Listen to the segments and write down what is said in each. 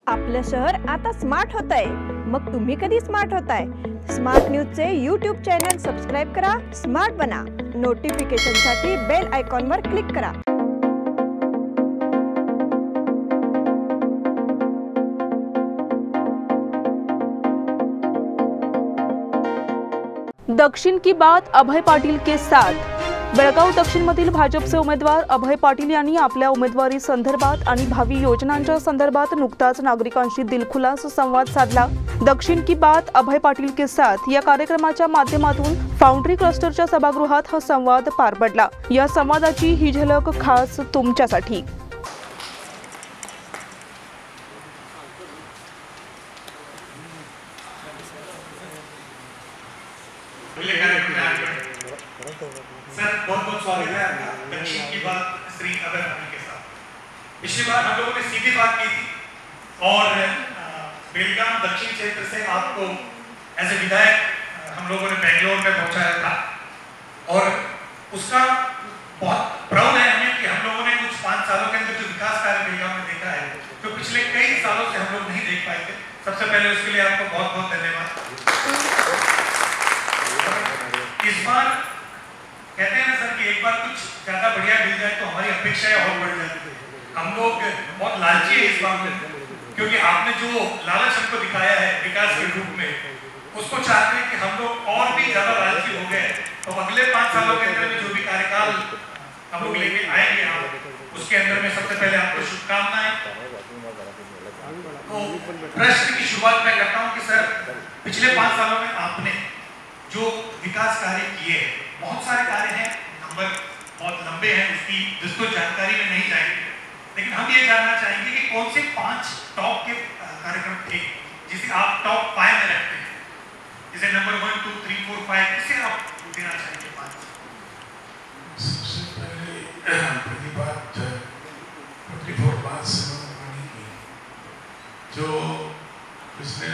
आपलं शहर आता स्मार्ट होत आहे. मग तुम्ही कधी स्मार्ट होताय? स्मार्ट न्यूजचे यूट्यूब चॅनल सबस्क्राईब करा, स्मार्ट बना. नोटिफिकेशनसाठी बेल आयकॉनवर क्लिक करा. दक्षिण की बात अभय पाटील के साथ. बेळगाव दक्षिणमधील भाजपचे उमेदवार अभय पाटील यांनी आपल्या उमेदवारी संदर्भात आणि भावी योजनांच्या संदर्भात नुकताच नागरिकांशी दिलखुलास संवाद साधला. दक्षिण की बात अभय पाटील के साथ या कार्यक्रमाच्या माध्यमातून फाउंड्री क्लस्टरच्या सभागृहात हा संवाद पार पडला. या संवादाची ही झलक खास तुमच्यासाठी. सर बहुत बहुत स्वागत है आपका दक्षिण की बात श्री अभय पाटिल के साथ. पिछली बार हम लोगों ने सीधी बात की थी और बेलगाम दक्षिण क्षेत्र से आपको एज ए विधायक हम लोगों ने बेंगलोर में पहुंचाया था और उसका बहुत प्राउड है हमें कि हम लोगों ने कुछ 5 सालों के अंदर जो विकास कार्य बेलगाम में देखा है जो पिछले कई सालों से हम लोग नहीं देख पाए थे. सबसे पहले उसके लिए आपको बहुत बहुत धन्यवाद. इस बार कहते हैं ना सर कि एक बार कुछ ज्यादा बढ़िया मिल जाए तो हमारी अपेक्षाएं और बढ़ जाती है. हम लोग बहुत लालची है इस बात में क्योंकि आपने जो लालच हमको दिखाया है विकास के रूप में उसको चाहते हैं कि हम लोग और भी ज्यादा लालची हो गए. तो अगले 5 सालों के अंदर में जो भी कार्यकाल हम लोग लेके आएंगे हम उसके अंदर में सबसे पहले आपको शुभकामनाएं. तो प्रश्न की शुरुआत मैं करता हूँ कि सर पिछले 5 सालों में आपने जो विकास कार्य किए हैं बहुत सारे कार्य हैं, नंबर बहुत लंबे हैं, उसकी जिसको जानकारी में नहीं जाएंगे, लेकिन हम ये जानना चाहेंगे कि कौन से 5 टॉप के कार्यक्रम थे जिसे आप टॉप 5 में रखते हैं. जैसे नंबर 1, 2, 3, 4, 5 किसे आप देना चाहेंगे 5? सबसे पहली बात 24 बात से पानी की जो पिछले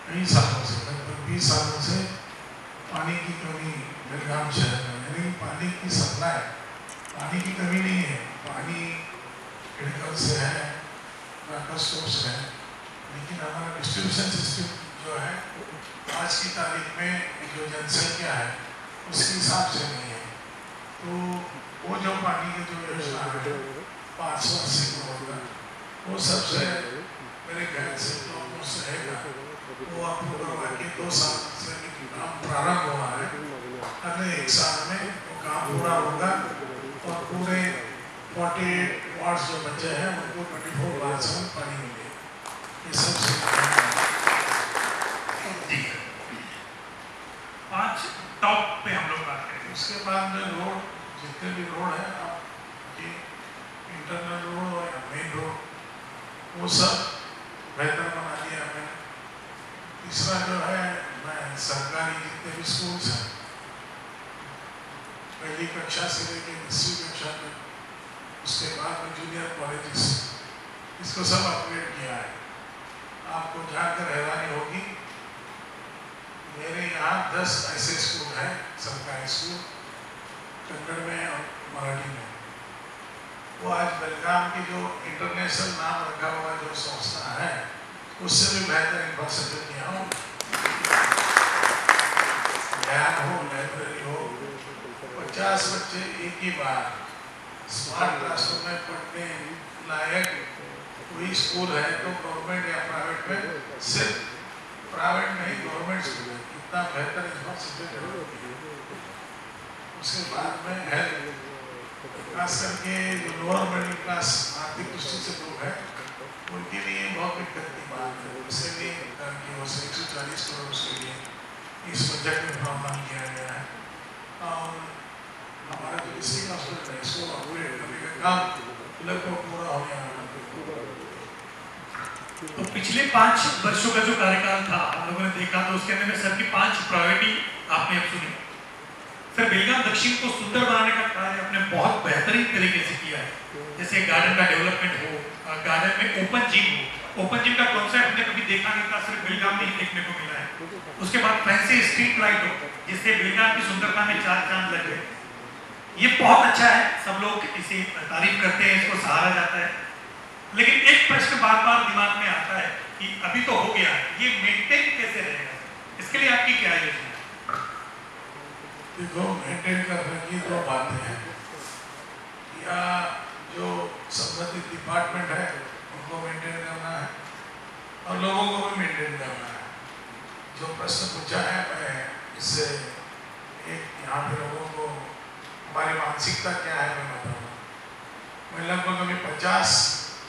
कई सालों से लगभग 20 सालों से पानी की कमी बेलगाम शहर में यानी पानी की सप्लाई पानी की कमी नहीं है. पानी खिड़कल से है, वाटर सोर्स है, लेकिन हमारा डिस्ट्रीब्यूशन सिस्टम जो है आज की तारीख में जो जनसंख्या है उसके हिसाब से नहीं है. तो वो जो पानी की जो योजना है 580 करोड़ का वो सबसे मेरे ख्याल से तो रहेगा. वो आपको करवा के 2 साल से काम प्रारंभ हुआ है. अगले 1 साल में वो काम पूरा होगा और पूरे 48 वार्ड जो बच्चे हैं उनको 24 वार्ड से पानी मिलेगा. ये सबसे 5 टॉप पे हम लोग बात करेंगे. उसके बाद में रोड जितने भी रोड है आपके इंटरनल रोड और मेन रोड वो सब बेहतर बना दिया मैंने. तीसरा जो है मैं सरकारी जितने भी स्कूल्स हैं पहली कक्षा से लेकर 10वीं कक्षा तक उसके बाद में जूनियर कॉलेजेस इसको सब अपग्रेड किया है. आपको जानकर हैरानी होगी मेरे यहाँ 10 ऐसे स्कूल हैं सरकारी स्कूल कन्नड़ में और मराठी में. वो आज बेलगाम की जो इंटरनेशनल नाम रखा हुआ जो संस्था है उससे भी बेहतर इंफ्रास्ट्रक्चर किया हो. लैब हो, लाइब्रेरी हो, 50 बच्चे एक ही बार स्मार्ट क्लासरूम में पढ़ने लायक कोई स्कूल है तो गवर्नमेंट या प्राइवेट में सिर्फ प्राइवेट नहीं गवर्नमेंट स्कूल है. इतना बेहतर इंफ्रास्ट्रक्चर. उसके बाद में हेल्थ खास करके जो लोअर मिडिल क्लास आर्थिक दृष्टि से लोग हैं उनके लिए बहुत दिक्कत की बात है. उसके लिए कि वो 140 करोड़ उसके लिए इस बजट में प्रावधान किया गया है. और हमारा जो डिस्ट्रिक्ट हॉस्पिटल है इसको अपग्रेड करने का काम लगभग पूरा हो गया. तो पिछले 5 वर्षों का जो कार्यकाल था हम लोगों ने देखा तो उसके अंदर में सर की 5 प्रायोरिटी आपने अब सुनी. सर बेलगाम दक्षिण को सुंदर बनाने का कार्य आपने बहुत बेहतरीन तरीके से किया है. जैसे गार्डन का डेवलपमेंट हो, गार्डन में ओपन जिम हो. ओपन जिम का कॉन्सेप्ट हमने कभी देखा नहीं था, सिर्फ बेलगाम में ही देखने को मिला है. उसके बाद फैंसी स्ट्रीट लाइट हो जिससे बेलगाम की सुंदरता में 4 चांद लग गए. ये बहुत अच्छा है, सब लोग इसे तारीफ करते हैं, इसको सराहा जाता है. लेकिन एक प्रश्न बार बार दिमाग में आता कि अभी तो हो गया है, ये मेंटेन कैसे रहेगा, इसके लिए आपकी क्या योजना है? देखो, मेंटेन करने की दो बातें हैं, या जो संबंधित डिपार्टमेंट है उनको मेंटेन करना है और लोगों को भी मेंटेन करना है। जो प्रश्न पूछा है, मैं इससे एक यहाँ पे लोगों को हमारी मानसिकता क्या है मैं बताऊँ। मैं लगभग अभी 50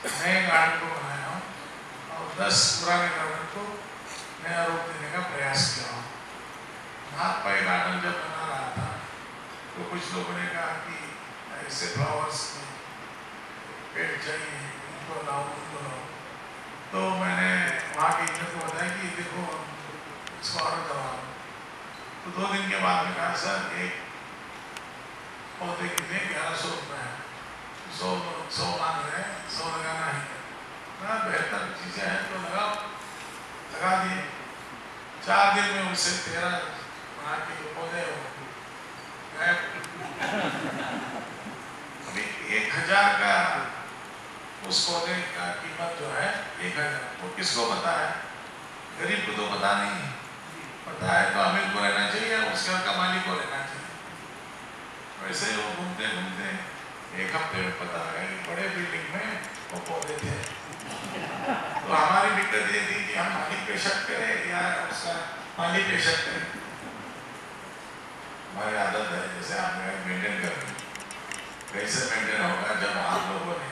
नए गार्डन को बनाया हूँ और 10 पुराने गार्डन को नया रूप देने का प्रयास किया हूँ। नागपाई गार्डन जब बना रहा था तो कुछ लोगों ने कहा कि ऐसे फ्लावर्स पेड़ चाहिए, उनको लाओ, उनको लाओ। तो मैंने वहाँ के इंजीनियर को बताया कि देखो इसको ऑर्डर करवाओ। तो 2 दिन के बाद में कहा सर एक पौधे के लिए 1100 रुपये है, 100 मांग रहे हैं, 100 लगाना ही है। बेहतर चीज़ें हैं तो लगाओ, लगा दिए। 4 दिन में उनसे 13 बना के जो पौधे अभी 1000 का उस पौधे का कीमत जो है 1000, वो किसको पता है? गरीब को तो पता नहीं है, पता है तो अमीर को लेना चाहिए, उस घर का मालिक को लेना चाहिए। वैसे वो घूमते घूमते 1 हफ्ते में पता है कि बड़े बिल्डिंग में वो पौधे थे। तो हमारी दिक्कत ये थी कि हम मालिक पे शक करें या उसका मालिक पे शक करें। हमारी आदत है जैसे आपने मेंटेन करनी, कैसे मेंटेन होगा जब आप लोगों ने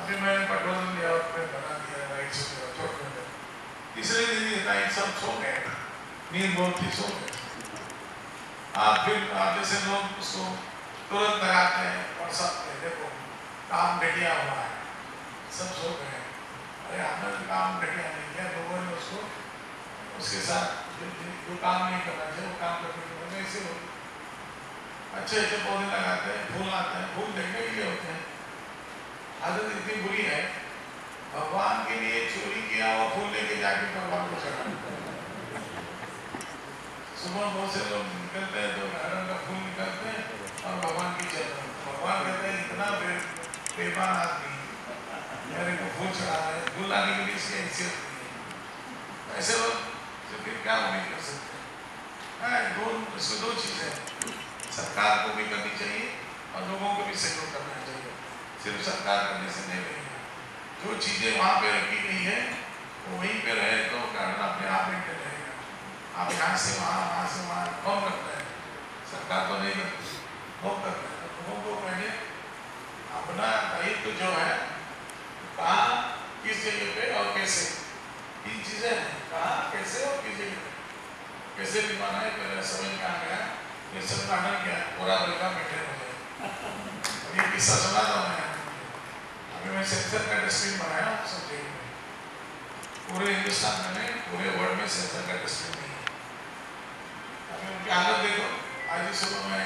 अभी मैंने पेट्रोल लिया और बना दिया राइट से छोटे तीसरे दिन ये राइट सब सो गए, नींद बहुत ही सो गए। आप जैसे लोग उसको तुरंत लगाते हैं और सब देखो काम घटिया हुआ है, सब सो गए। अरे हमने काम घटिया नहीं किया, लोगों ने उसको उसके साथ जो काम नहीं करना चाहिए वो काम करने की वजह से अच्छे अच्छे पौधे लगाते हैं, फूल आते हैं, फूल देखने के लिए होते हैं। आदत इतनी बुरी है, भगवान के लिए चोरी किया और फूल लेके जाके भगवान को चढ़ाते। सुबह बहुत से लोग निकलते हैं तो नारायण का फूल निकालते हैं और भगवान की चढ़ाते हैं। भगवान कहते हैं इतना बेईमान आदमी मेरे को फूल चढ़ा रहे हैं, फूल लाने के लिए इसकी हैसियत नहीं है। ऐसे लोग फिर क्या उम्मीद कर सकते हैं? इसको 2 चीज़ें सरकार को भी करनी चाहिए और लोगों को भी सहयोग करना चाहिए। सिर्फ सरकार करने से नहीं रहेगा, जो चीज़ें वहाँ पे रखी गई है वो वहीं पे रहे तो गार्डन अपने आप मेंटेन रहेगा। आप यहाँ से वहाँ कौन करता है? सरकार तो नहीं करती, लोग करते हैं। लोगों को पहले अपना दायित्व जो है कहाँ किस जगह पे और कैसे, 3 चीज़ें हैं, कहाँ कैसे और किस जगह पे। कैसे निभाना है पहले समझ में आ गया, ये सब गार्डन क्या है, पूरा बल्कि मेंटेन हो जाए। ये किस्सा सुना था मैंने, अभी मैं सेंसर का डस्टबिन बनाया सब जगह में, पूरे हिंदुस्तान में नहीं, पूरे वर्ल्ड में सेंसर का डस्टबिन नहीं है। अभी उनकी हालत देखो। आज ही सुबह में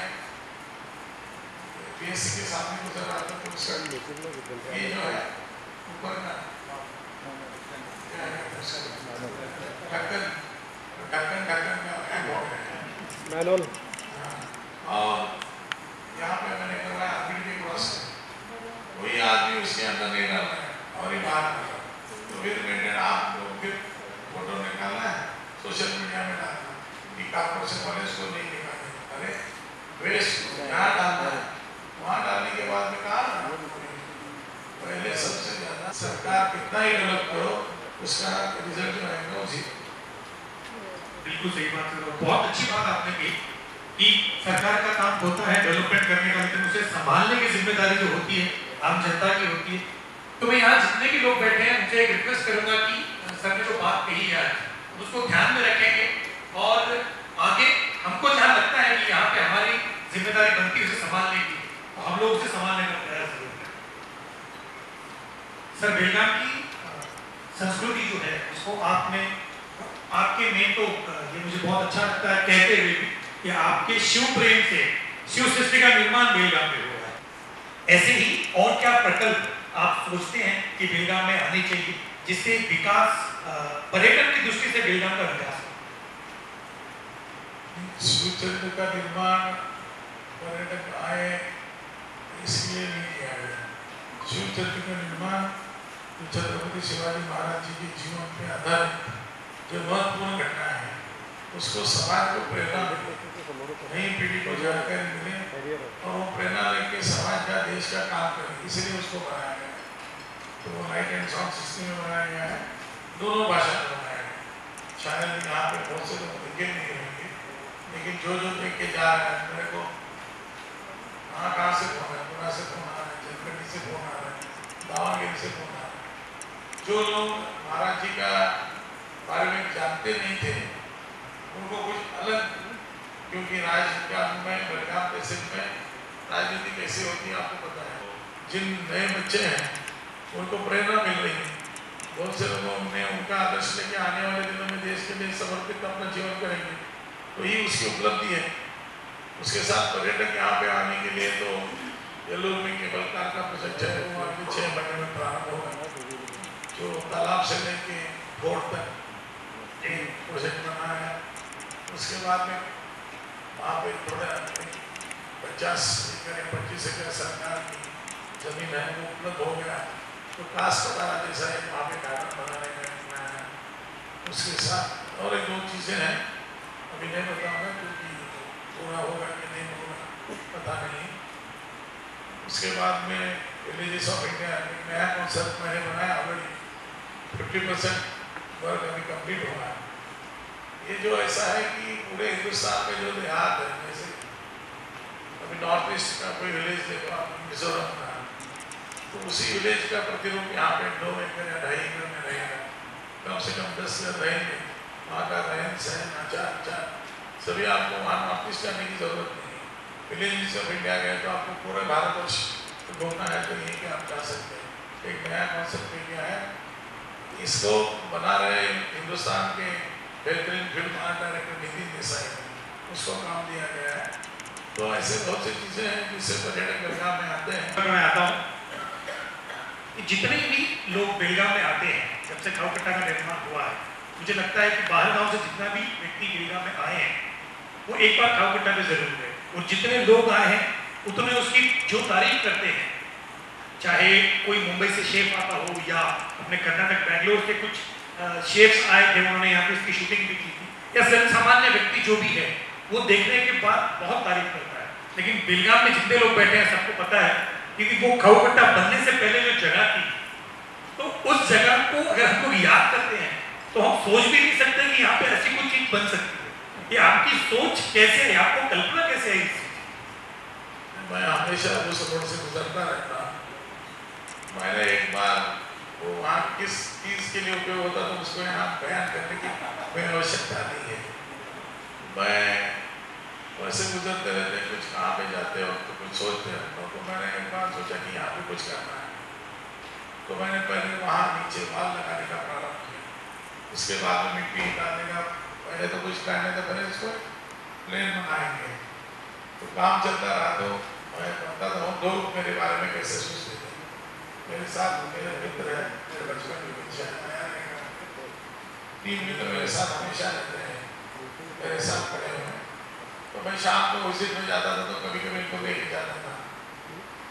PSC के सामने गुजर रहा था तो उसका ये जो है ऊपर का मैनुअल और यहाँ पे मैंने करवाया आर्बिट्री क्रॉस, वही आदमी उसके अंदर नहीं डाल रहा है और ये बाहर कर रहा है। तो फिर मेंटेन आप लोग फिर फोटो निकालना है, सोशल मीडिया में डालना है कि कॉर्पोरेशन वाले इसको नहीं निकाले। अरे वेस्ट यहाँ डालना है, वहाँ डालने के बाद में कहा पहले सबसे ज़्यादा सरकार कितना ही डेवलप करो उसका रिजल्ट जो आएगा उसी। बिल्कुल सही बात है, बहुत अच्छी बात आपने की कि सरकार का काम होता है डेवलपमेंट करने का, लेकिन उसे संभालने की जिम्मेदारी जो होती है आम जनता की होती है। तो मैं यहाँ जितने भी लोग बैठे हैं उनसे एक रिक्वेस्ट करूंगा कि सर ने जो बात कही है उसको ध्यान में रखेंगे और आगे हमको जहाँ लगता है कि यहाँ पे हमारी जिम्मेदारी बनती है उसे संभालने की, तो हम लोग उसे संभालने का प्रयास करेंगे। सर बेलगाम की संस्कृति जो है उसको आपके में तो ये मुझे बहुत अच्छा लगता है कहते हुए भी कि आपके शिव प्रेम से शिव सृष्टि का निर्माण बेलगाम में हुआ है। ऐसे ही और क्या प्रकल्प आप सोचते हैं कि बेलगाम में आने चाहिए जिससे विकास पर्यटन की दृष्टि से बेलगाम का विकास हो? शिवचंद्र का निर्माण पर्यटक आए इसलिए नहीं किया गया। शिवचंद्र का निर्माण छत्रपति शिवाजी महाराज जी के जीवन पे आधारित जो महत्वपूर्ण घटना है उसको समाज को प्रेरणा मिले, नई पीढ़ी को जानकारी मिले और वो प्रेरणा लेके समाज का देश का काम करे, इसलिए उसको बनाया गया है। तो वो लाइट एंड साउंड सिस्टम में बनाया गया है, दोनों भाषा में बनाया गया है। शायद यहाँ पे बहुत से लोग देखे नहीं रहेंगे, लेकिन जो देख के जा रहे हैं, मेरे को कहाँ से फोन है, पुणे से फोन आ रहा है, जनकंडी से फोन आ रहा है, दावणगेरे से फोन आ रहा है। जो लोग महाराज जी का बारे में जानते नहीं थे उनको कुछ अलग, क्योंकि राजकारण में बेलगाम तहसील में राजनीति कैसे होती है आपको पता है। जिन नए बच्चे हैं उनको प्रेरणा मिल रही है, बहुत से लोगों ने उनका आदर्श लेके आने वाले दिनों में देश के लिए समर्पित अपना जीवन करेंगे, तो ये उसकी उपलब्धि है। उसके साथ पर्यटक यहाँ पे आने के लिए तो येल्लोर में केबल कार का प्रोजेक्ट है, वो अगले 6 महीने में प्रारंभ होगा। जो तालाब से लेके फोर्ट तक एक प्रोजेक्ट बना है। उसके बाद में वहाँ पे थोड़ा 50 एकड़ या 25 एकड़ सरकार की जमीन है, वो उपलब्ध हो गया, तो काशपतारा जैसा एक वहाँ पे गार्डन बनाने का प्लान है। उसके साथ और एक दो चीज़ें हैं, अभी नहीं बताऊँगा क्योंकि पूरा होगा कि नहीं होगा पता नहीं। उसके बाद में विलेजेस ऑफ इंडिया एक नया कॉन्सेप्ट मैंने बनाया, ऑलरेडी 50% वर्क अभी कंप्लीट हुआ है। ये जो ऐसा है कि पूरे हिंदुस्तान में जो देहात है, जैसे अभी नॉर्थ ईस्ट का कोई विलेज देखो आप मिजोरम का, तो उसी विलेज का प्रतिरूप यहाँ पे 2 एकड़ या 2.5 एकड़ में रहेगा, कम से कम 10 घर रहेंगे। वहाँ का रहन सहन आचार सभी आपको वहाँ नॉर्थ ईस्ट जाने की जरूरत नहीं है। विलेज ऑफ इंडिया गए तो आपको पूरे भारतवर्ष घूमना है तो यहीं के आप जा सकते हैं। एक नया कॉन्सेप्ट लेके आया, इसको बना रहे हिंदुस्तान के बेहतरीन film art director Nitin Desai, उसको काम दिया गया है। तो ऐसे बहुत सी चीज़ें हैं जिससे पर्यटक बेलगाम में आते हैं। मैं आता हूँ, जितने भी लोग बेलगाम में आते हैं, जब से खाऊकट्टा का निर्माण हुआ है, मुझे लगता है कि बाहर गांव से जितना भी व्यक्ति बेलगाम में आए हैं वो एक बार खाऊकट्टा में जरूर गए, और जितने लोग आए हैं उतने उसकी जो तारीफ करते हैं, चाहे कोई मुंबई से शेफ आता हो या अपने कर्नाटक बेंगलोर के कुछ शेफ्स आए थे, उन्होंने यहाँ पे इसकी शूटिंग भी की थी, या जन सामान्य व्यक्ति जो भी है वो देखने के बाद बहुत तारीफ करता है। लेकिन बेलगाम में जितने लोग बैठे हैं सबको पता है क्योंकि वो खाऊकट्टा बनने से पहले जो जगह थी, तो उस जगह को अगर हम लोग याद करते हैं तो हम सोच भी नहीं सकते कि यहाँ पे ऐसी कोई चीज बन सकती है। ये आपकी सोच कैसे है, आपको कल्पना कैसे है इस? मैं हमेशा उस रोड से गुजरता रहता हूँ। मैंने एक बार वो वहाँ किस चीज़ के लिए उपयोग होता तो उसको यहाँ बयान करने की कोई आवश्यकता नहीं है। मैं वैसे गुजरते रहते, कुछ कहाँ पे जाते हो तो कुछ सोचते रहता हूँ। तो मैंने एक बार सोचा कि यहाँ पे कुछ करना है, तो मैंने पहले वहाँ नीचे वाल लगाने का प्रारंभ किया। उसके बाद में मिट्टी डालने का, पहले तो कुछ करने तो पहले इसको प्लेन बनाएंगे। तो काम चलता रहा, तो मैं बताता हूँ लोग मेरे बारे में कैसे सोचते थे। मेरे साथ मेरे मित्र है, मेरे बचपन के मित्र हैं, 3 मित्र मेरे साथ हमेशा रहते हैं, मेरे साथ खड़े हुए हैं। तो मैं शाम को विजिट में जाता था तो कभी कभी इनको लेके जाता था,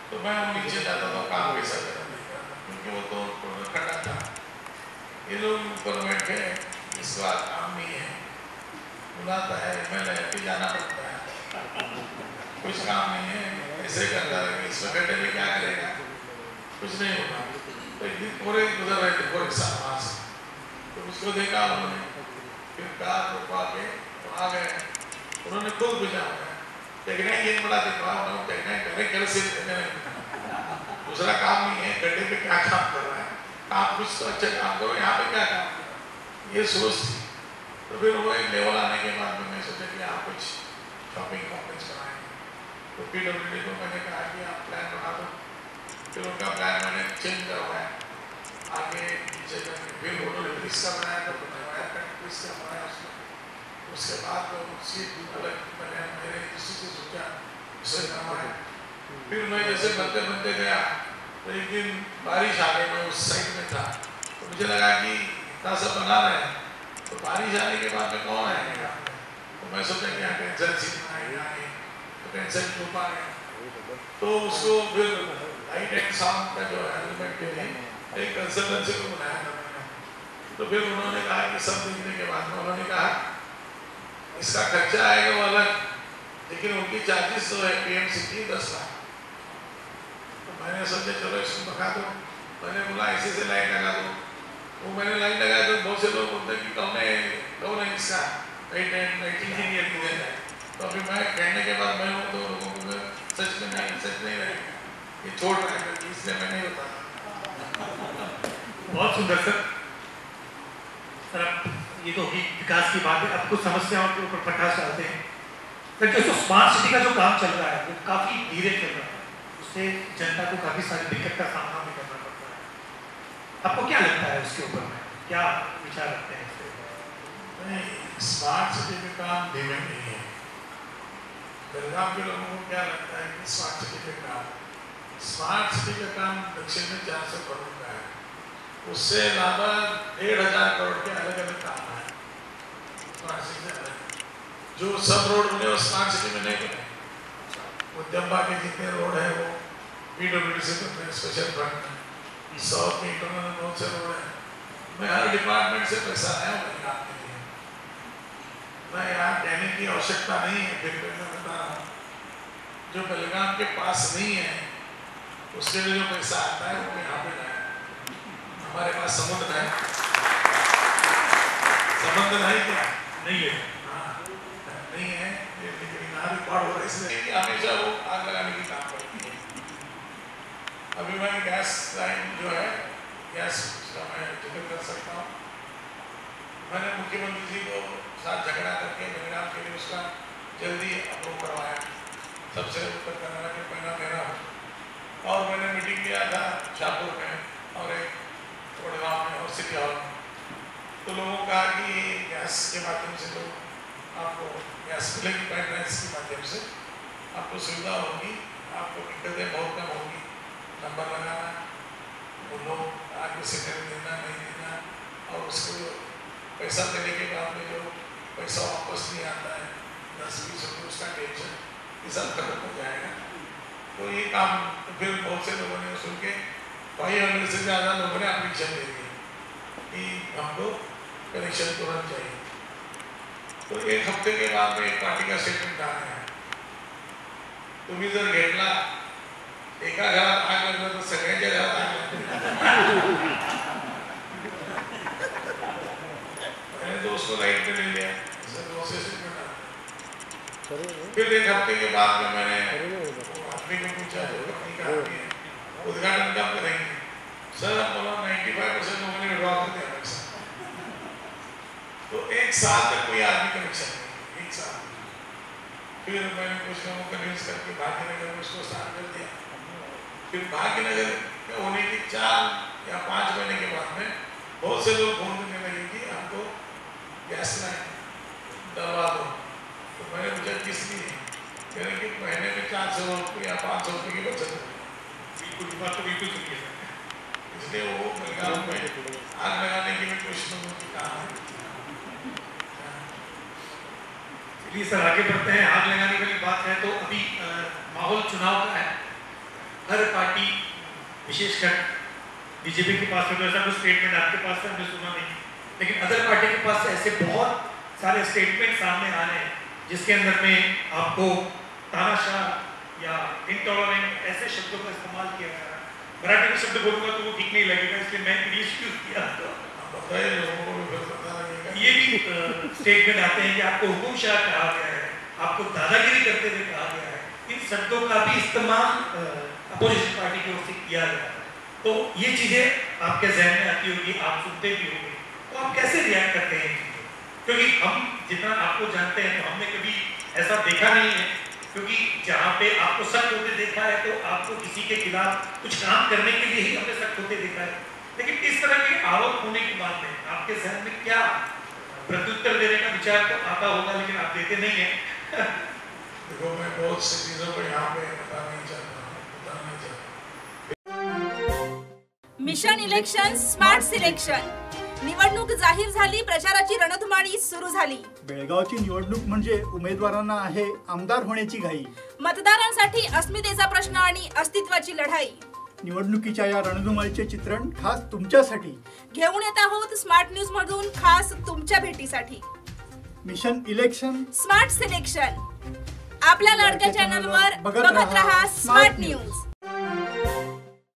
तो मैं वो नीचे जाता था काम कैसा करता, क्योंकि वो तो खड़ा था। ये लोग ऊपर बैठे, इस बार काम नहीं है, बुलाता है MLA भी जाना पड़ता है, कुछ काम नहीं है, ऐसे करता है, इसमें बैठे में क्या करेगा, कुछ नहीं होगा। तो एक दिन पूरे गुजर रहे थे, पूरे साल वहाँ से, तो उसको देखा उन्होंने, फिर कार रुकवा के आ गए, उन्होंने खुद बुझा टेक्निक एक बड़ा दिखा, उन्होंने टेक्निक करे कैसे दूसरा काम नहीं है, गड्ढे पे क्या काम कर रहा है, काम कुछ तो अच्छा काम करो, यहाँ पे क्या काम करो, ये सोच थी। तो फिर वो एक लेवल आने के बाद में मैं सोचा कि यहाँ कुछ शॉपिंग कॉम्प्लेक्स बनाएंगे। तो PWD को मैंने कहा कि आप प्लान बना दो, फिर उनका प्लान मैंने चेंज करवाया, आगे नीचे करके फिर उन्होंने ब्रिक्स का बनाया, तो बनवाया ब्रिक्स का बनाया उसको। उसके बाद तो सीट अलग मैंने मेरे किसी से सोचा उसे करवाया। फिर मैं जैसे बनते बनते गया, तो एक दिन बारिश आ गई, मैं उस साइड में था, तो मुझे लगा कि इतना सब बना रहे हैं, तो बारिश आने के बाद में कौन आएगा, तो मैं सोचा कि यहाँ टेंशन सीट बनाएगा, तो टेंशन ग्रुप आ गया। तो उसको फिर लाइट एंड साउंड का जो एलिमेंट के लिए एक कंसल्टेंसी को बनाया था मैंने, तो फिर उन्होंने कहा कि सब देखने के बाद में उन्होंने कहा इसका खर्चा आएगा वो अलग, लेकिन उनकी चार्जेस तो है PMC की 10 लाख। तो मैंने सोचा चलो इसको बता दो। मैंने बोला ऐसे से लाइन लगा दो। वो मैंने लाइन लगाया तो बहुत से लोग बोलते कि कौन है इसका इंजीनियर की देना है। तो अभी मैं कहने के बाद मैं तो लोगों को सच नहीं रहेगा, ये छोड़ रहा है, इसलिए मैं नहीं बताता। बहुत सुंदर सर। ये तो विकास की बात है, अब कुछ समस्याओं के ऊपर प्रकाश डालते हैं। सर जो स्मार्ट सिटी का जो काम चल रहा है वो काफी धीरे चल रहा है, उससे जनता को काफी सारी दिक्कत का सामना भी करना पड़ता है। आपको क्या लगता है उसके ऊपर में, क्या विचार रखते हैं इसके? नहीं, स्मार्ट सिटी में काम धीमे नहीं है। बेलगाम के लोगों को क्या लगता है कि स्मार्ट सिटी का काम दक्षिण में 400 करोड़ का है, उससे अलावा 1500 करोड़ के अलग अलग काम है स्मार्ट सिटी में। जो सब रोड बने वो स्मार्ट सिटी में नहीं बने। उद्यम्बा के जितने रोड है वो PWD से बने, स्पेशल फंड में। साउथ में इंटरनल बहुत से रोड है। मैं हर डिपार्टमेंट से पैसा आया हूँ काम के लिए। मैं यहाँ कहने की आवश्यकता नहीं है, फिर मैं बता रहा हूँ जो बेलगाम के पास नहीं है उसके लिए जो पैसा आता है वो यहाँ पे जाए। हमारे पास समुद्र है, समुद्र है क्या? नहीं है। हाँ, नहीं है, लेकिन यहाँ रिकॉर्ड हो रहा है इसलिए हमेशा वो आग लगाने की काम करती है। अभी मैं गैस लाइन जो है गैस का मैं जिक्र कर सकता हूँ। मैंने मुख्यमंत्री जी को साथ झगड़ा करके बेलगाम के लिए उसका जल्दी अप्रूव करवाया। सबसे उत्तर कन्नड़ा के पहला मेरा और मैंने मीटिंग किया था शाहपुर में और एक वडगांव में और सिटी हॉल में। तो लोगों का कि गैस के माध्यम से तो आपको गैस मिलेगी, पाइपलाइन्स के माध्यम से आपको सुविधा होगी, आपको दिक्कतें बहुत कम होगी। नंबर लगाना, वो लोग आगे से देना नहीं देना, और उसको पैसा देने के बाद में जो पैसा वापस नहीं आता है 10-20 रुपये, उसका टेंशन ये सब खत्म हो जाएगा। तो ये काम फिर बहुत से लोगों ने सुन के 500 से ज़्यादा लोगों ने एप्लीकेशन दे दी कि हमको कनेक्शन तुरंत चाहिए। तो एक हफ्ते के बाद में एक पार्टी का स्टेटमेंट आ गया, तुम्ही जर घेतला एका घरात आग लागलं तर सगळ्यांच्या घरात आग लागते। मैंने तो उसको लाइट पे ले लिया, फिर एक हफ्ते के बाद में मैंने आदमी को पूछा जो कंपनी का आदमी है, उद्घाटन कब करेंगे? सर हम बोला 95% लोगों ने विड्रॉ कर दिया पैसा। तो एक साल तक कोई आदमी कनेक्शन नहीं, एक साल। फिर मैंने कुछ लोगों को कन्विंस करके भाग्यनगर में उसको स्टार्ट कर दिया। फिर भाग्यनगर में होने के 4 या 5 महीने के बाद में बहुत से लोग फोन करने लगे कि हमको गैस लाइन डलवा दो। तो मैंने पूछा किस लिए? कह रहे कि महीने में 400 रुपये या 500 रुपये की बचत होगी। बिल्कुल बात तो बिल्कुल सही है। इसलिए वो बेलगाम में आग लगाने की भी कुछ लोगों की काम है। चलिए सर आगे बढ़ते हैं। आग लगाने वाली बात है तो अभी माहौल चुनाव का है। हर पार्टी विशेषकर बीजेपी के पास तो ऐसा कुछ स्टेटमेंट आपके पास से हमने सुना नहीं, लेकिन अदर पार्टी के पास ऐसे बहुत सारे स्टेटमेंट सामने आ रहे हैं जिसके अंदर में आपको तानाशाह या इंटॉलरेंट ऐसे शब्दों का इस्तेमाल किया जा रहा है। मराठी में शब्द बोलूंगा तो वो ठीक नहीं लगेगा, इसलिए मैं इंग्लिश यूज किया। ये भी स्टेटमेंट आते हैं कि आपको हुकुमशाह कहा गया है, आपको दादागिरी करते हुए कहा गया है। इन शब्दों का भी इस्तेमाल अपोजिशन पार्टी की ओर से किया गया है। तो ये चीजें आपके जहन में आती होगी, आप सुनते भी होंगे, तो आप कैसे रिएक्ट करते हैं? क्योंकि हम जितना आपको जानते हैं तो हमने कभी ऐसा देखा नहीं है, क्योंकि जहाँ पे आपको सख्त होते देखा है तो आपको किसी के खिलाफ कुछ काम करने के लिए ही हमने सख्त होते देखा है। लेकिन इस तरह की आवक होने के बाद में आपके जहन में क्या प्रत्युत्तर देने का विचार तो आता होगा, लेकिन आप देते नहीं है। देखो मैं बहुत सी चीजों को यहाँ पे बताना नहीं चाहता। मिशन इलेक्शन स्मार्ट सिलेक्शन निवडणूक जाहीर झाली, प्रचाराची रणधुमाळी सुरू झाली। बेळगावची निवडणूक म्हणजे उमेदवारांना आहे आमदार होण्याची घाई, मतदारांसाठी अस्मितेचा प्रश्न आणि अस्तित्वाची लढाई। निवडणुकीच्या या रणधुमाळीचे चित्रण खास तुमच्यासाठी घेऊन येत आहोत स्मार्ट न्यूज मधून खास तुमच्या भेटीसाठी मिशन इलेक्शन स्मार्ट सिलेक्शन। आपल्या लाडक्या चॅनलवर बघत रहा स्मार्ट न्यूज।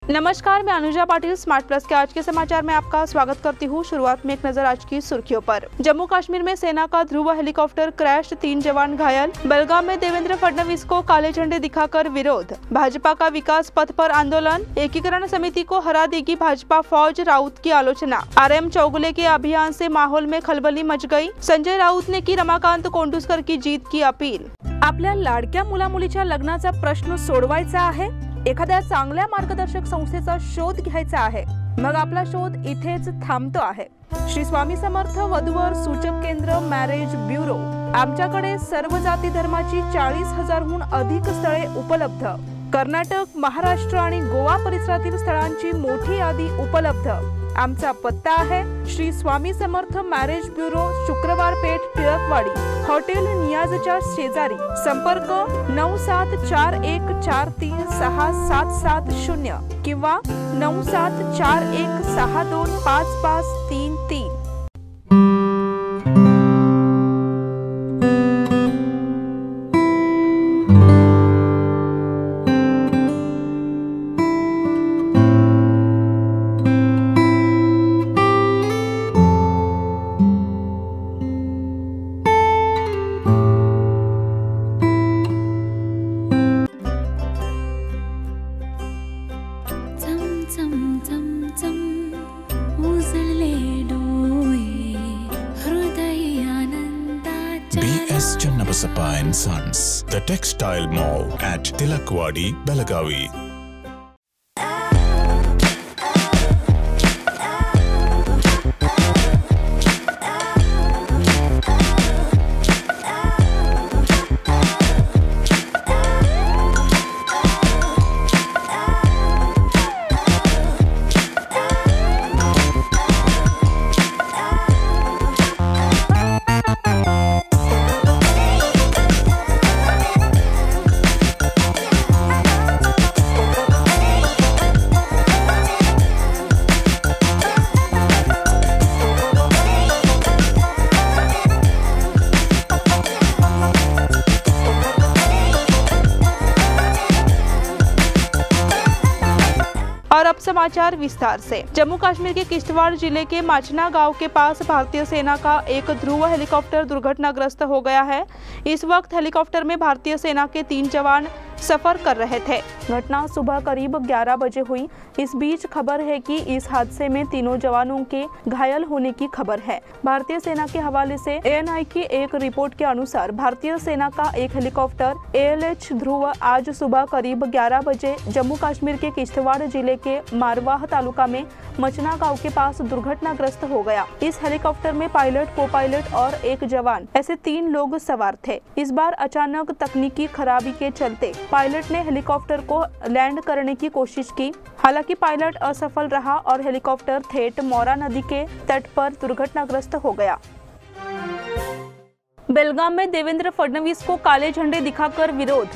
नमस्कार, मैं अनुजा पाटिल स्मार्ट प्लस के आज के समाचार में आपका स्वागत करती हूँ। शुरुआत में एक नजर आज की सुर्खियों पर। जम्मू कश्मीर में सेना का ध्रुव हेलीकॉप्टर क्रैश, 3 जवान घायल। बेलगाम में देवेंद्र फडणवीस को काले झंडे दिखाकर विरोध। भाजपा का विकास पथ पर आंदोलन, एकीकरण समिति को हरा देगी भाजपा फौज, राउत की आलोचना। RM चौगुले के अभियान से माहौल में खलबली मच गई। संजय राउत ने की रमाकांत कोंडुस्कर की जीत की अपील। आपल्या लाडक्या मुलामुलीच्या लग्नाचा प्रश्न सोडवायचा आहे, एखाद्या चांगल्या मार्गदर्शक संस्थेचा शोध घ्यायचा आहे, मग आपला शोध इथेच थांबतो आहे। श्री स्वामी समर्थ वधूवर सूचक केंद्र मॅरेज ब्युरो। आमच्याकडे सर्व जाती धर्माची 40,000हून अधिक स्थळे उपलब्ध। कर्नाटक, महाराष्ट्र आणि गोवा परिसरातील स्थळांची मोठी यादी उपलब्ध। आमचा पत्ता आहे श्री स्वामी समर्थ मॅरेज ब्युरो, शुक्रवार पेठ, टिळकवाडी, हॉटेल नियाजच्या शेजारी। संपर्क 9741436770 किंवा 9741625533। BS Channabasappa and Sons, the textile mall at Tilakwadi, Belagavi. और अब समाचार विस्तार से। जम्मू कश्मीर के किश्तवाड़ जिले के माचना गांव के पास भारतीय सेना का एक ध्रुव हेलीकॉप्टर दुर्घटनाग्रस्त हो गया है। इस वक्त हेलीकॉप्टर में भारतीय सेना के 3 जवान सफर कर रहे थे। घटना सुबह करीब 11 बजे हुई। इस बीच खबर है कि इस हादसे में तीनों जवानों के घायल होने की खबर है। भारतीय सेना के हवाले से ANI की एक रिपोर्ट के अनुसार भारतीय सेना का एक हेलीकॉप्टर ALH ध्रुव आज सुबह करीब 11 बजे जम्मू कश्मीर के किश्तवाड़ जिले के मारवाह तालुका में मचना गांव के पास दुर्घटनाग्रस्त हो गया। इस हेलीकॉप्टर में पायलट, को पायलट और एक जवान, ऐसे 3 लोग सवार थे। इस बार अचानक तकनीकी खराबी के चलते पायलट ने हेलीकॉप्टर को लैंड करने की कोशिश की। हालांकि पायलट असफल रहा और हेलीकॉप्टर ठेठ मौरा नदी के तट पर दुर्घटनाग्रस्त हो गया। बेलगाम में देवेंद्र फडणवीस को काले झंडे दिखाकर विरोध।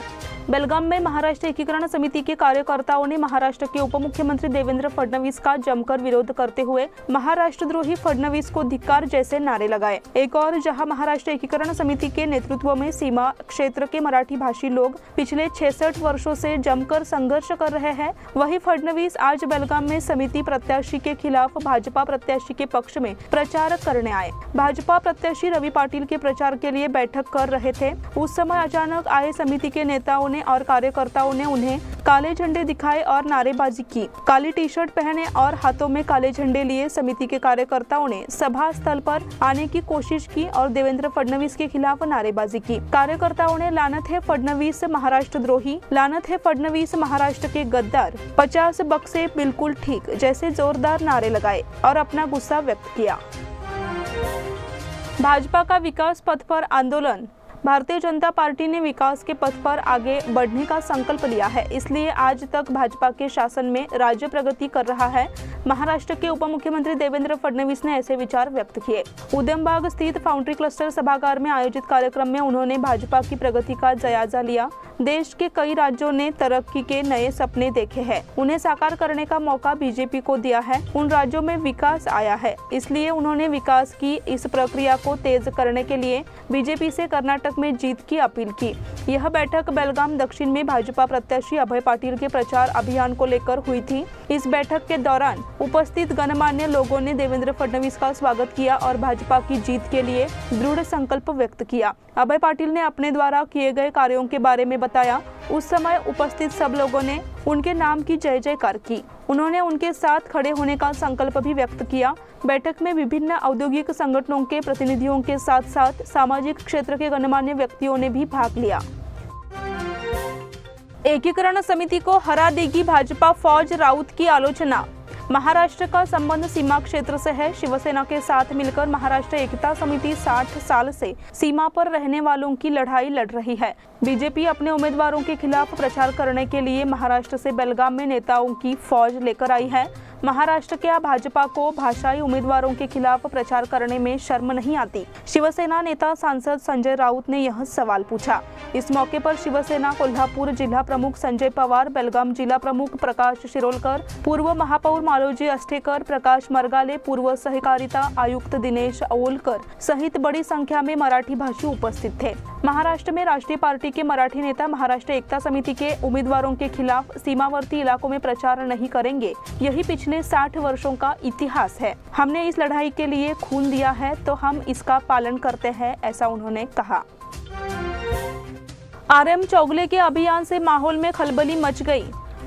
बेलगाम में महाराष्ट्र एकीकरण समिति के कार्यकर्ताओं ने महाराष्ट्र के उप मुख्यमंत्री देवेंद्र फडणवीस का जमकर विरोध करते हुए महाराष्ट्रद्रोही फडणवीस को धिक्कार जैसे नारे लगाए। एक और जहां महाराष्ट्र एकीकरण समिति के नेतृत्व में सीमा क्षेत्र के मराठी भाषी लोग पिछले 66 वर्षों से जमकर संघर्ष कर रहे हैं, वहीं फडणवीस आज बेलगाम में समिति प्रत्याशी के खिलाफ भाजपा प्रत्याशी के पक्ष में प्रचार करने आए। भाजपा प्रत्याशी रवि पाटिल के प्रचार के लिए बैठक कर रहे थे। उस समय अचानक आए समिति के नेताओं और कार्यकर्ताओं ने उन्हें काले झंडे दिखाए और नारेबाजी की। काली टी-शर्ट पहने और हाथों में काले झंडे लिए समिति के कार्यकर्ताओं ने सभा स्थल पर आने की कोशिश की और देवेंद्र फडणवीस के खिलाफ नारेबाजी की। कार्यकर्ताओं ने लानत है फडणवीस महाराष्ट्रद्रोही, लानत है फडणवीस महाराष्ट्र के गद्दार, 50 बक्से बिल्कुल ठीक जैसे जोरदार नारे लगाए और अपना गुस्सा व्यक्त किया। भाजपा का विकास पथ पर आंदोलन। भारतीय जनता पार्टी ने विकास के पथ पर आगे बढ़ने का संकल्प लिया है, इसलिए आज तक भाजपा के शासन में राज्य प्रगति कर रहा है। महाराष्ट्र के उप मुख्यमंत्री देवेंद्र फडणवीस ने ऐसे विचार व्यक्त किए। उद्यमबाग स्थित फाउंड्री क्लस्टर सभागार में आयोजित कार्यक्रम में उन्होंने भाजपा की प्रगति का जायजा लिया। देश के कई राज्यों ने तरक्की के नए सपने देखे हैं, उन्हें साकार करने का मौका बीजेपी को दिया है। उन राज्यों में विकास आया है, इसलिए उन्होंने विकास की इस प्रक्रिया को तेज करने के लिए बीजेपी से कर्नाटक में जीत की अपील की। यह बैठक बेलगाम दक्षिण में भाजपा प्रत्याशी अभय पाटिल के प्रचार अभियान को लेकर हुई थी। इस बैठक के दौरान उपस्थित गणमान्य लोगों ने देवेंद्र फडणवीस का स्वागत किया और भाजपा की जीत के लिए दृढ़ संकल्प व्यक्त किया। अभय पाटिल ने अपने द्वारा किए गए कार्यों के बारे में बताया। उस समय उपस्थित सब लोगों ने उनके नाम की जय जयकार की। उन्होंने उनके साथ खड़े होने का संकल्प भी व्यक्त किया। बैठक में विभिन्न औद्योगिक संगठनों के प्रतिनिधियों के साथ साथ सामाजिक क्षेत्र के गणमान्य व्यक्तियों ने भी भाग लिया। एकीकरण समिति को हरा देगी भाजपा फौज, राउत की आलोचना। महाराष्ट्र का संबंध सीमा क्षेत्र से है। शिवसेना के साथ मिलकर महाराष्ट्र एकता समिति 60 साल से सीमा पर रहने वालों की लड़ाई लड़ रही है। बीजेपी अपने उम्मीदवारों के खिलाफ प्रचार करने के लिए महाराष्ट्र से बेलगाम में नेताओं की फौज लेकर आई है। महाराष्ट्र के भाजपा को भाषाई उम्मीदवारों के खिलाफ प्रचार करने में शर्म नहीं आती। शिवसेना नेता सांसद संजय राउत ने यह सवाल पूछा। इस मौके पर शिवसेना कोल्हापुर जिला प्रमुख संजय पवार, बेलगाम जिला प्रमुख प्रकाश शिरोलकर, पूर्व महापौर मालोजी अष्टेकर, प्रकाश मरगाले, पूर्व सहकारिता आयुक्त दिनेश ओलकर सहित बड़ी संख्या में मराठी भाषी उपस्थित थे। महाराष्ट्र में राष्ट्रीय पार्टी के मराठी नेता महाराष्ट्र एकता समिति के उम्मीदवारों के खिलाफ सीमावर्ती इलाकों में प्रचार नहीं करेंगे। यही पिछले 60 वर्षों का इतिहास है। हमने इस लड़ाई के लिए खून दिया है तो हम इसका पालन करते हैं, ऐसा उन्होंने कहा। आरएम चौगले के अभियान से माहौल में खलबली मच गई।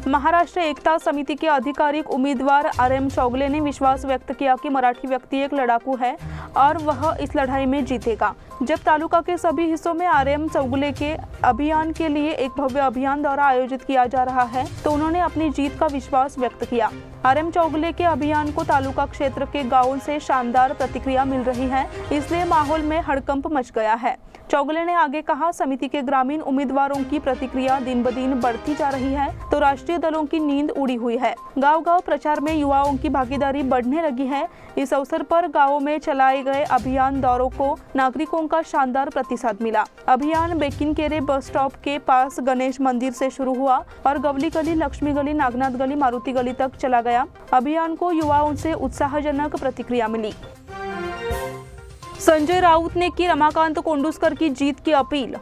महाराष्ट्र एकता समिति के आधिकारिक उम्मीदवार आरएम चौगले ने विश्वास व्यक्त किया कि मराठी व्यक्ति एक लड़ाकू है और वह इस लड़ाई में जीतेगा। जब तालुका के सभी हिस्सों में आरएम चौगले के अभियान के लिए एक भव्य अभियान दौरा आयोजित किया जा रहा है तो उन्होंने अपनी जीत का विश्वास व्यक्त किया। आरएम चौगले के अभियान को तालुका क्षेत्र के गांवों से शानदार प्रतिक्रिया मिल रही है, इसलिए माहौल में हड़कंप मच गया है। चौगले ने आगे कहा, समिति के ग्रामीण उम्मीदवारों की प्रतिक्रिया दिन ब दिन बढ़ती जा रही है तो राष्ट्रीय दलों की नींद उड़ी हुई है। गांव-गांव प्रचार में युवाओं की भागीदारी बढ़ने लगी है। इस अवसर पर गांवों में चलाए गए अभियान दौरों को नागरिकों का शानदार प्रतिसाद मिला। अभियान बेकिनकेरे बस स्टॉप के पास गणेश मंदिर से शुरू हुआ और गवली गली, लक्ष्मी गली, नागनाथ गली, मारुति गली तक चला गया। अभियान को युवाओं से उत्साहजनक प्रतिक्रिया मिली। संजय राउत ने की रमाकांत कोंडूस्कर की जीत की अपील।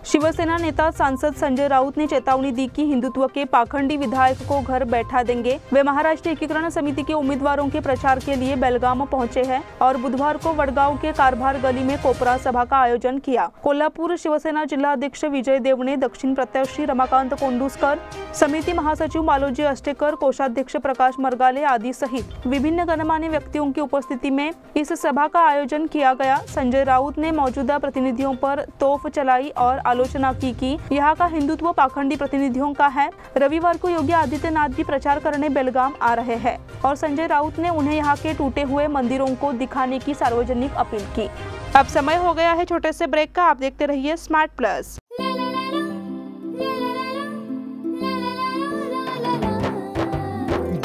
शिवसेना नेता सांसद संजय राउत ने चेतावनी दी कि हिंदुत्व के पाखंडी विधायक को घर बैठा देंगे। वे महाराष्ट्र एकीकरण समिति के उम्मीदवारों के प्रचार के लिए बेलगाम पहुंचे हैं और बुधवार को वडगांव के कारभार गली में कोपरा सभा का आयोजन किया। कोल्हापुर शिवसेना जिला अध्यक्ष विजय देवणे, दक्षिण प्रत्याशी रमाकांत कोंडूस्कर, समिति महासचिव मालोजी अष्टेकर, कोषाध्यक्ष प्रकाश मरगाले आदि सहित विभिन्न गणमान्य व्यक्तियों की उपस्थिति में इस सभा का आयोजन किया गया। संजय राउत ने मौजूदा प्रतिनिधियों पर तोप चलाई और आलोचना की कि यहाँ का हिंदुत्व पाखंडी प्रतिनिधियों का है। रविवार को योगी आदित्यनाथ भी प्रचार करने बेलगाम आ रहे हैं और संजय राउत ने उन्हें यहाँ के टूटे हुए मंदिरों को दिखाने की सार्वजनिक अपील की। अब समय हो गया है छोटे से ब्रेक का। आप देखते रहिए स्मार्ट प्लस।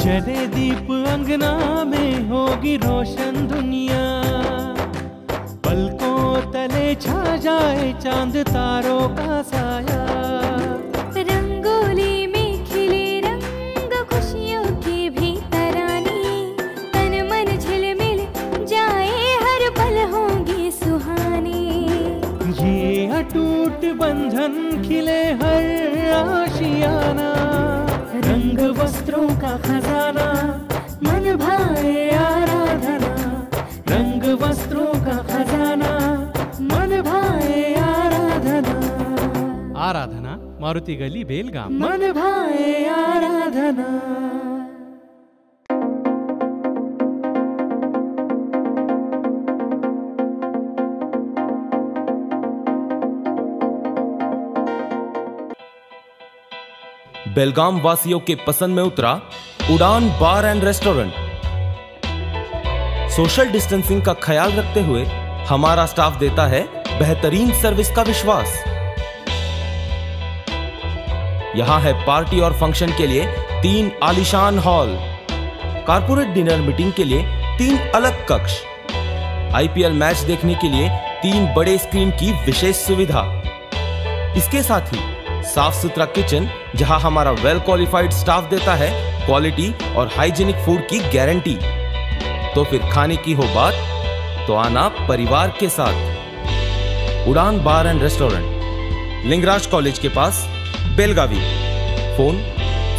जले दीप अंगना में होगी रोशन दुनिया, पलकों तले छा जाए चांद तारों का साया। रंगोली में खिले रंग खुशियों की भी तरानी, तन मन झिलमिल जाए हर पल होंगी सुहानी। ये अटूट बंधन खिले हर आशियाना, रंग वस्त्रों का खजाना मन भाए आराधना। रंग वस्त्रों का खजाना मन भाए आराधना। आराधना मारुति गली बेलगाम। मन भाए आराधना। बेलगाम वासियों के पसंद में उतरा उड़ान बार एंड रेस्टोरेंट। सोशल डिस्टेंसिंग का ख्याल रखते हुए हमारा स्टाफ देता है बेहतरीन सर्विस का विश्वास। यहां है पार्टी और फंक्शन के लिए 3 आलीशान हॉल, कारपोरेट डिनर मीटिंग के लिए 3 अलग कक्ष, आईपीएल मैच देखने के लिए 3 बड़े स्क्रीन की विशेष सुविधा। इसके साथ ही साफ सुथरा किचन जहां हमारा वेल क्वालिफाइड स्टाफ देता है क्वालिटी और हाइजीनिक फूड की गारंटी। तो फिर खाने की हो बात तो आना परिवार के साथ। उड़ान बार एंड रेस्टोरेंट, लिंगराज कॉलेज के पास, बेलगावी। फोन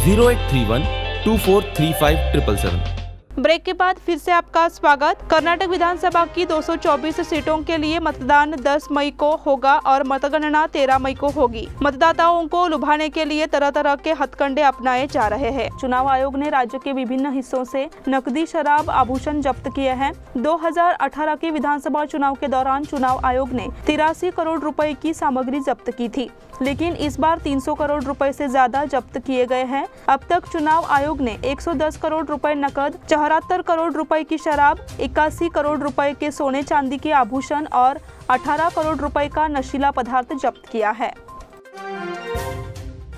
0831 2435 777। ब्रेक के बाद फिर से आपका स्वागत। कर्नाटक विधानसभा की 224 सीटों के लिए मतदान 10 मई को होगा और मतगणना 13 मई को होगी। मतदाताओं को लुभाने के लिए तरह तरह के हथकंडे अपनाए जा रहे हैं। चुनाव आयोग ने राज्य के विभिन्न हिस्सों से नकदी, शराब, आभूषण जब्त किए हैं। 2018 के विधानसभा चुनाव के दौरान चुनाव आयोग ने 83 करोड़ रुपए की सामग्री जब्त की थी, लेकिन इस बार 300 करोड़ रुपए से ज्यादा जब्त किए गए हैं। अब तक चुनाव आयोग ने 110 करोड़ रुपए नकद, 74 करोड़ रुपए की शराब, 81 करोड़ रुपए के सोने चांदी के आभूषण और 18 करोड़ रुपए का नशीला पदार्थ जब्त किया है।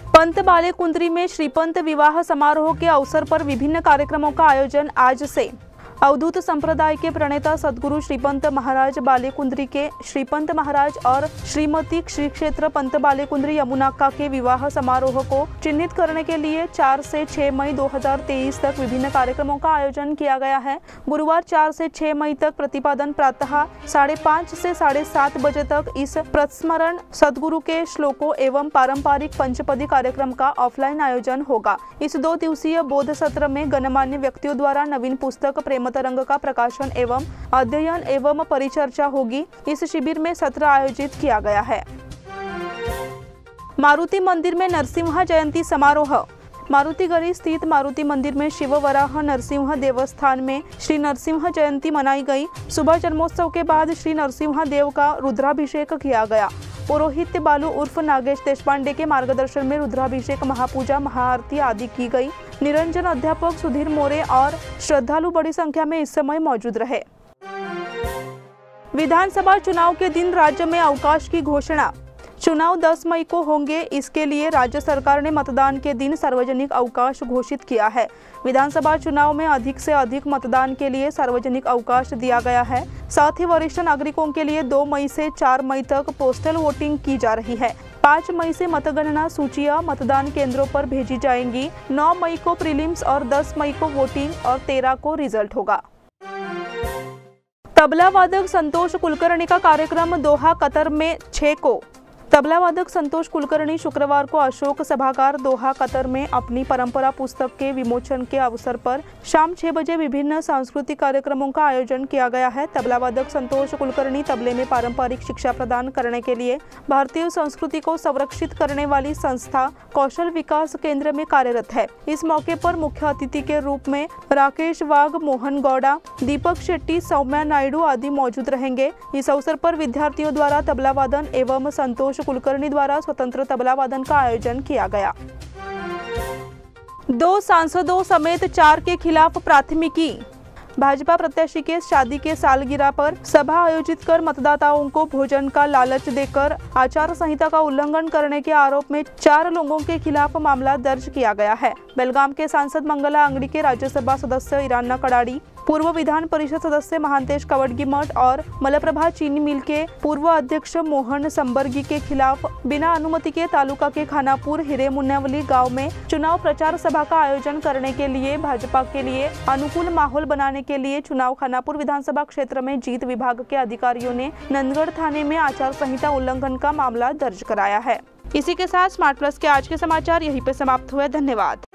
पंत बालेकुंद्री में श्रीपंत विवाह समारोह के अवसर पर विभिन्न कार्यक्रमों का आयोजन आज से। अवधूत संप्रदाय के प्रणेता सद्गुरु श्रीपंत महाराज बालेकुंद्री के श्रीपंत महाराज और श्रीमती श्री क्षेत्र पंत बालेकुंद्री यमुनाका के विवाह समारोह को चिन्हित करने के लिए 4 से 6 मई 2023 तक विभिन्न कार्यक्रमों का आयोजन किया गया है। गुरुवार 4 से 6 मई तक प्रतिपादन प्रातः 5:30 से 7:30 बजे तक इस प्रस्मरण सद्गुरु के श्लोकों एवं पारंपरिक पंचपदी कार्यक्रम का ऑफलाइन आयोजन होगा। इस 2 दिवसीय बौद्ध सत्र में गणमान्य व्यक्तियों द्वारा नवीन पुस्तक प्रेम तरंग का प्रकाशन एवं अध्ययन एवं परिचर्चा होगी। इस शिविर में सत्र आयोजित किया गया है। मारुति मंदिर में नरसिंह जयंती समारोह। मारुति गली स्थित मारुति मंदिर में शिव वराह नरसिंह देवस्थान में श्री नरसिंह जयंती मनाई गई। सुबह जन्मोत्सव के बाद श्री नरसिंह देव का रुद्राभिषेक किया गया। पुरोहित बालू उर्फ नागेश देशपांडे के मार्गदर्शन में रुद्राभिषेक, महापूजा, महाआरती आदि की गई। निरंजन अध्यापक सुधीर मोरे और श्रद्धालु बड़ी संख्या में इस समय मौजूद रहे। विधानसभा चुनाव के दिन राज्य में अवकाश की घोषणा। चुनाव 10 मई को होंगे, इसके लिए राज्य सरकार ने मतदान के दिन सार्वजनिक अवकाश घोषित किया है। विधानसभा चुनाव में अधिक से अधिक मतदान के लिए सार्वजनिक अवकाश दिया गया है। साथ ही वरिष्ठ नागरिकों के लिए 2 मई से 4 मई तक पोस्टल वोटिंग की जा रही है। 5 मई से मतगणना सूचियां मतदान केंद्रों पर भेजी जाएंगी। 9 मई को प्रीलिम्स और 10 मई को वोटिंग और 13 को रिजल्ट होगा। तबला वादक संतोष कुलकर्णी का कार्यक्रम दोहा कतर में 6 को। तबला वादक संतोष कुलकर्णी शुक्रवार को अशोक सभागार दोहा कतर में अपनी परंपरा पुस्तक के विमोचन के अवसर पर शाम 6 बजे विभिन्न सांस्कृतिक कार्यक्रमों का आयोजन किया गया है। तबला वादक संतोष कुलकर्णी तबले में पारंपरिक शिक्षा प्रदान करने के लिए भारतीय संस्कृति को संरक्षित करने वाली संस्था कौशल विकास केंद्र में कार्यरत है। इस मौके पर मुख्य अतिथि के रूप में राकेश वाघ, मोहन गौड़ा, दीपक शेट्टी, सौम्या नायडू आदि मौजूद रहेंगे। इस अवसर पर विद्यार्थियों द्वारा तबला वादन एवं संतोष कुलकर्णी द्वारा स्वतंत्र तबला वादन का आयोजन किया गया। 2 सांसदों समेत 4 के खिलाफ प्राथमिकी। भाजपा प्रत्याशी के शादी के सालगिरह पर सभा आयोजित कर मतदाताओं को भोजन का लालच देकर आचार संहिता का उल्लंघन करने के आरोप में 4 लोगों के खिलाफ मामला दर्ज किया गया है। बेलगाम के सांसद मंगला अंगड़ी के राज्यसभा सदस्य ईराना कड़ाड़ी, पूर्व विधान परिषद सदस्य महांतेश कवडगी मठ और मलप्रभा चीनी मिल के पूर्व अध्यक्ष मोहन संबर्गी के खिलाफ बिना अनुमति के तालुका के खानापुर हिरे मुन्यावली गांव में चुनाव प्रचार सभा का आयोजन करने के लिए भाजपा के लिए अनुकूल माहौल बनाने के लिए चुनाव खानापुर विधानसभा क्षेत्र में जीत विभाग के अधिकारियों ने नंदगढ़ थाने में आचार संहिता उल्लंघन का मामला दर्ज कराया है। इसी के साथ स्मार्ट प्लस के आज के समाचार यहीं पे समाप्त हुए। धन्यवाद।